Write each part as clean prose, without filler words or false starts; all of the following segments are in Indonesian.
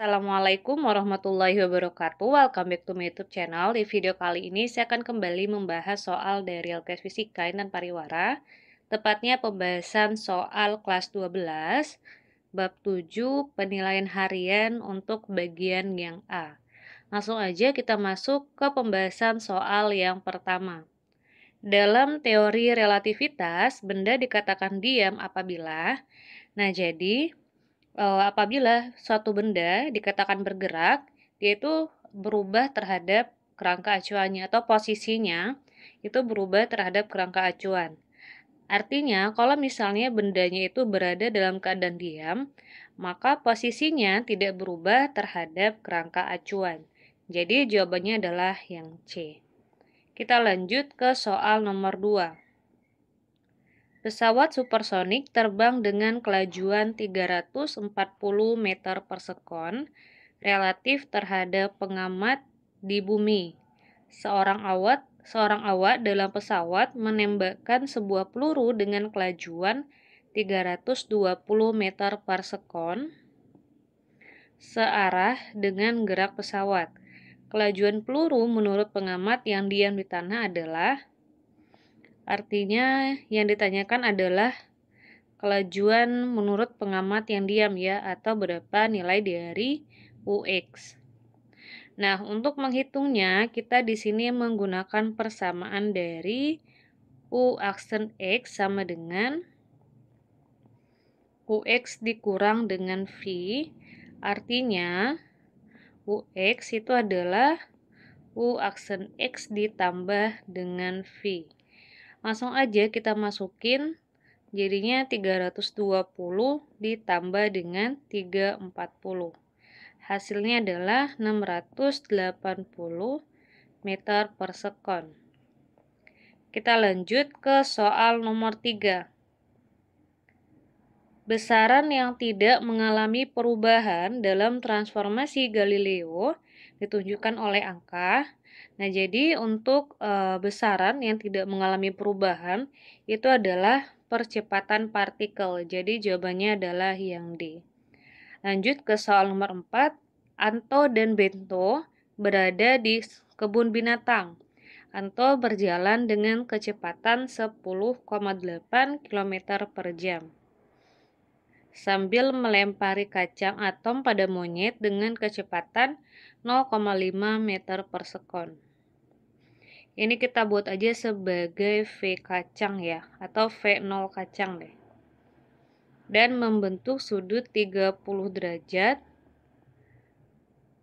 Assalamualaikum warahmatullahi wabarakatuh. Welcome back to my YouTube channel. Di video kali ini saya akan kembali membahas soal dari LKS Fisika dan Pariwara, tepatnya pembahasan soal kelas 12, bab 7, penilaian harian untuk bagian yang A. Langsung aja kita masuk ke pembahasan soal yang pertama. Dalam teori relativitas, benda dikatakan diam apabila, apabila suatu benda dikatakan bergerak, dia itu berubah terhadap kerangka acuannya atau posisinya itu berubah terhadap kerangka acuan. Artinya, kalau misalnya bendanya itu berada dalam keadaan diam, maka posisinya tidak berubah terhadap kerangka acuan. Jadi jawabannya adalah yang C. Kita lanjut ke soal nomor 2. Pesawat supersonik terbang dengan kelajuan 340 meter per sekon relatif terhadap pengamat di bumi. Seorang awak dalam pesawat menembakkan sebuah peluru dengan kelajuan 320 meter per sekon searah dengan gerak pesawat. Kelajuan peluru menurut pengamat yang diam di tanah adalah, artinya yang ditanyakan adalah kelajuan menurut pengamat yang diam ya, atau berapa nilai dari UX. Nah, untuk menghitungnya kita di sini menggunakan persamaan dari U aksen X sama dengan UX dikurang dengan V. Artinya UX itu adalah U aksen X ditambah dengan V. Langsung aja kita masukin, jadinya 320 ditambah dengan 340. Hasilnya adalah 680 meter per sekon. Kita lanjut ke soal nomor 3. Besaran yang tidak mengalami perubahan dalam transformasi Galileo ditunjukkan oleh angka. Nah, jadi untuk besaran yang tidak mengalami perubahan itu adalah percepatan partikel. Jadi jawabannya adalah yang D. Lanjut ke soal nomor 4. Anto dan Bento berada di kebun binatang. Anto berjalan dengan kecepatan 10,8 km per jam sambil melempari kacang atom pada monyet dengan kecepatan 0,5 meter per sekon. Ini kita buat aja sebagai V kacang ya, atau V0 kacang deh. Dan membentuk sudut 30 derajat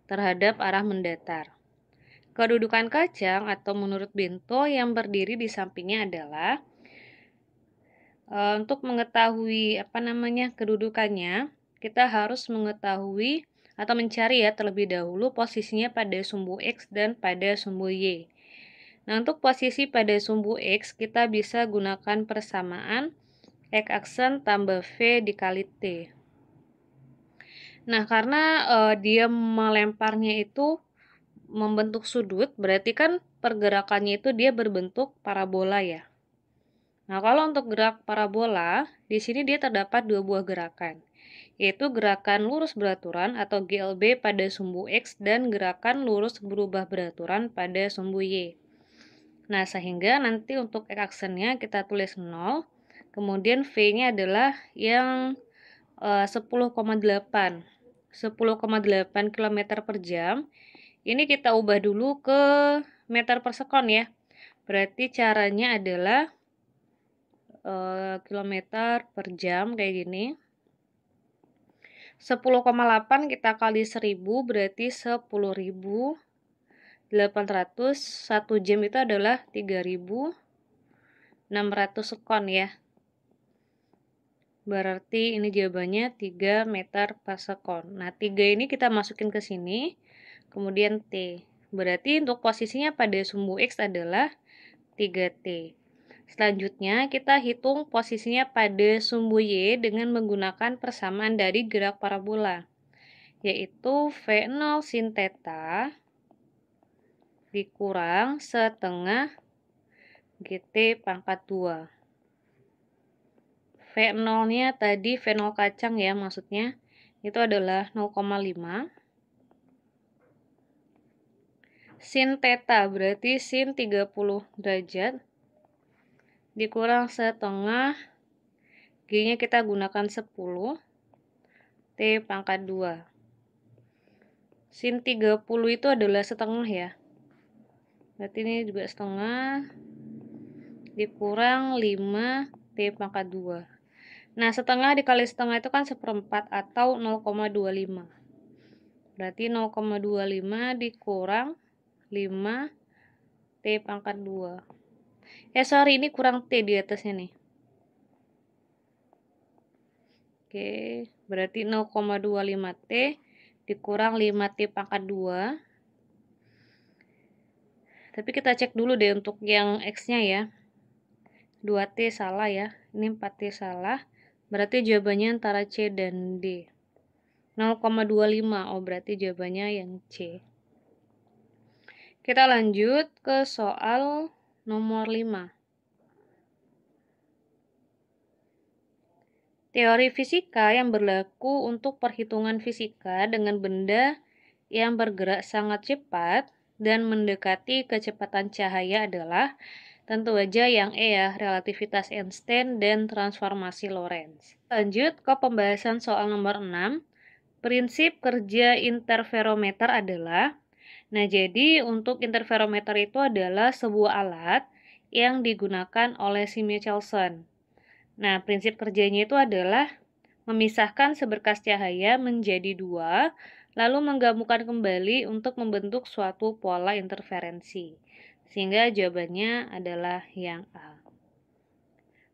terhadap arah mendatar. Kedudukan kacang atau menurut Bento yang berdiri di sampingnya adalah, untuk mengetahui kedudukannya, kita harus mengetahui atau mencari ya terlebih dahulu posisinya pada sumbu X dan pada sumbu Y. Nah, untuk posisi pada sumbu X kita bisa gunakan persamaan X aksen tambah V dikali T. Nah, karena dia melemparnya itu membentuk sudut, berarti kan pergerakannya itu dia berbentuk parabola ya. Nah, kalau untuk gerak parabola, di sini dia terdapat dua buah gerakan, yaitu gerakan lurus beraturan atau GLB pada sumbu X dan gerakan lurus berubah beraturan pada sumbu Y. Nah, sehingga nanti untuk X aksennya kita tulis 0, kemudian V-nya adalah yang 10,8 km per jam. Ini kita ubah dulu ke meter per sekon ya. Berarti caranya adalah kilometer per jam kayak gini. 10,8 kita kali 1000 berarti 10.800. 1 jam itu adalah 3.600 sekon ya. Berarti ini jawabannya 3 meter per sekon. Nah, 3 ini kita masukin ke sini, kemudian T. Berarti untuk posisinya pada sumbu X adalah 3T. Selanjutnya, kita hitung posisinya pada sumbu Y dengan menggunakan persamaan dari gerak parabola, yaitu V0 sin theta dikurang setengah GT pangkat 2. V0-nya tadi V0 kacang ya maksudnya, itu adalah 0,5. sin theta berarti sin 30 derajat dikurang setengah, G-nya kita gunakan 10, T pangkat 2. Sin 30 itu adalah setengah ya. Berarti ini juga setengah dikurang 5, T pangkat 2. Nah, setengah dikali setengah itu kan 1/4 atau 0,25. Berarti 0,25 dikurang 5, T pangkat 2. Sorry, ini kurang T di atasnya nih. Oke, berarti 0,25 T dikurang 5 T pangkat 2. Tapi kita cek dulu deh untuk yang X-nya ya. 2T salah ya. Ini 4T salah. Berarti jawabannya antara C dan D. 0,25. Oh, berarti jawabannya yang C. Kita lanjut ke soal nomor 5. Teori fisika yang berlaku untuk perhitungan fisika dengan benda yang bergerak sangat cepat dan mendekati kecepatan cahaya adalah tentu aja yang E ya, relativitas Einstein dan transformasi Lorentz. Lanjut ke pembahasan soal nomor 6. Prinsip kerja interferometer adalah, nah jadi untuk interferometer itu adalah sebuah alat yang digunakan oleh si Michelson. Nah, prinsip kerjanya itu adalah memisahkan seberkas cahaya menjadi 2, lalu menggabungkan kembali untuk membentuk suatu pola interferensi. Sehingga jawabannya adalah yang A.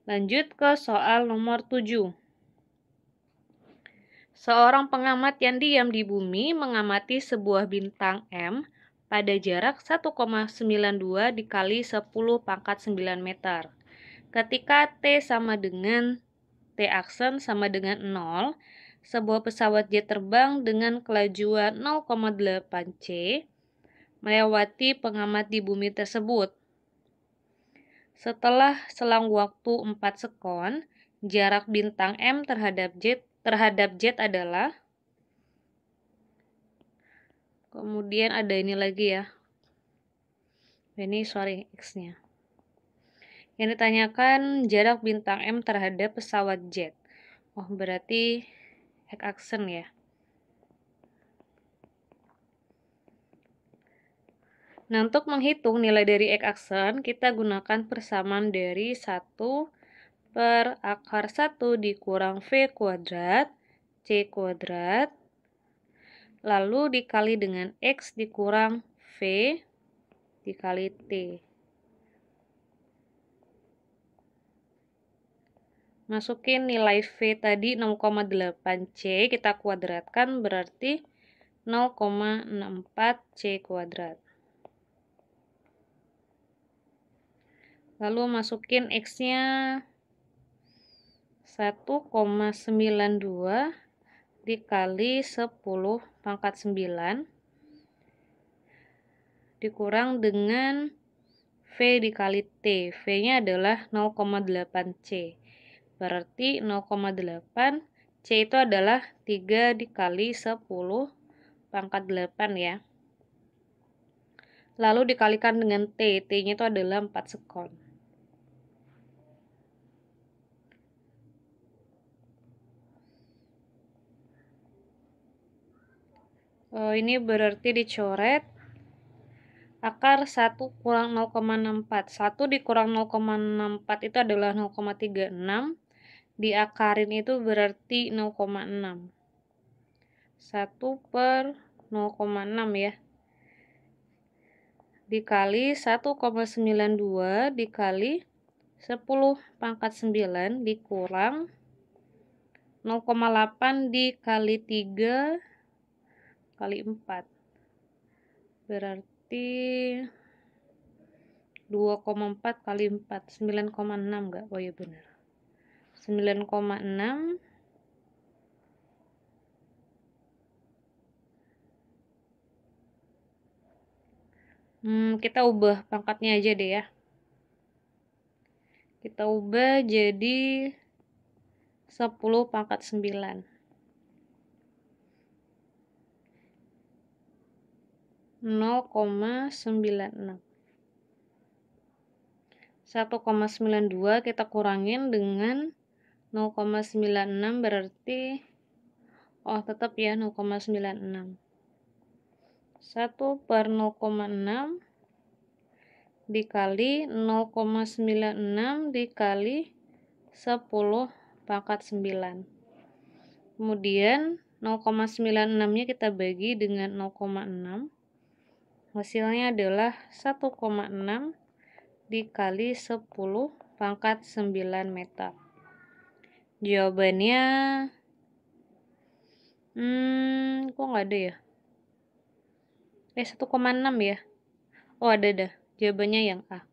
Lanjut ke soal nomor 7. Seorang pengamat yang diam di bumi mengamati sebuah bintang M pada jarak 1,92 dikali 10 pangkat 9 meter. Ketika T sama dengan T aksen sama dengan 0, sebuah pesawat jet terbang dengan kelajuan 0,8 C melewati pengamat di bumi tersebut. Setelah selang waktu 4 sekon, jarak bintang M terhadap jet adalah, kemudian ada ini lagi ya. Ini sorry X-nya. Yang ditanyakan jarak bintang M terhadap pesawat jet. Oh, berarti X aksen ya. Nah, untuk menghitung nilai dari X aksen, kita gunakan persamaan dari 1 per akar 1 dikurang V kuadrat, C kuadrat, lalu dikali dengan X dikurang V dikali T. Masukin nilai V tadi 0,8 C, kita kuadratkan berarti 0,64 C kuadrat. Lalu masukin X-nya 1,92 dikali 10 pangkat 9 dikurang dengan V dikali T. V-nya adalah 0,8 C. Berarti 0,8 C itu adalah 3 dikali 10 pangkat 8 ya. Lalu dikalikan dengan T. T-nya itu adalah 4 sekon. Ini berarti dicoret akar 1 kurang 0,64. 1 dikurang 0,64 itu adalah 0,36. Diakarin itu berarti 0,6. 1 per 0,6 ya. Dikali 1,92 dikali 10 pangkat 9 dikurang 0,8 dikali 3 kali 4. Berarti 2,4 kali 4, 9,6 enggak? Oh iya benar. 9,6 kita ubah pangkatnya aja deh ya. Kita ubah jadi 10 pangkat 9. 0,96. 1,92 kita kurangin dengan 0,96 berarti tetap ya 0,96. 1/0,6 dikali 0,96 dikali 10 pangkat 9. Kemudian 0,96-nya kita bagi dengan 0,6. Hasilnya adalah 1,6 dikali 10 pangkat 9 meter. Jawabannya kok nggak ada ya? 1,6 ya? Oh, ada dah. Jawabannya yang A.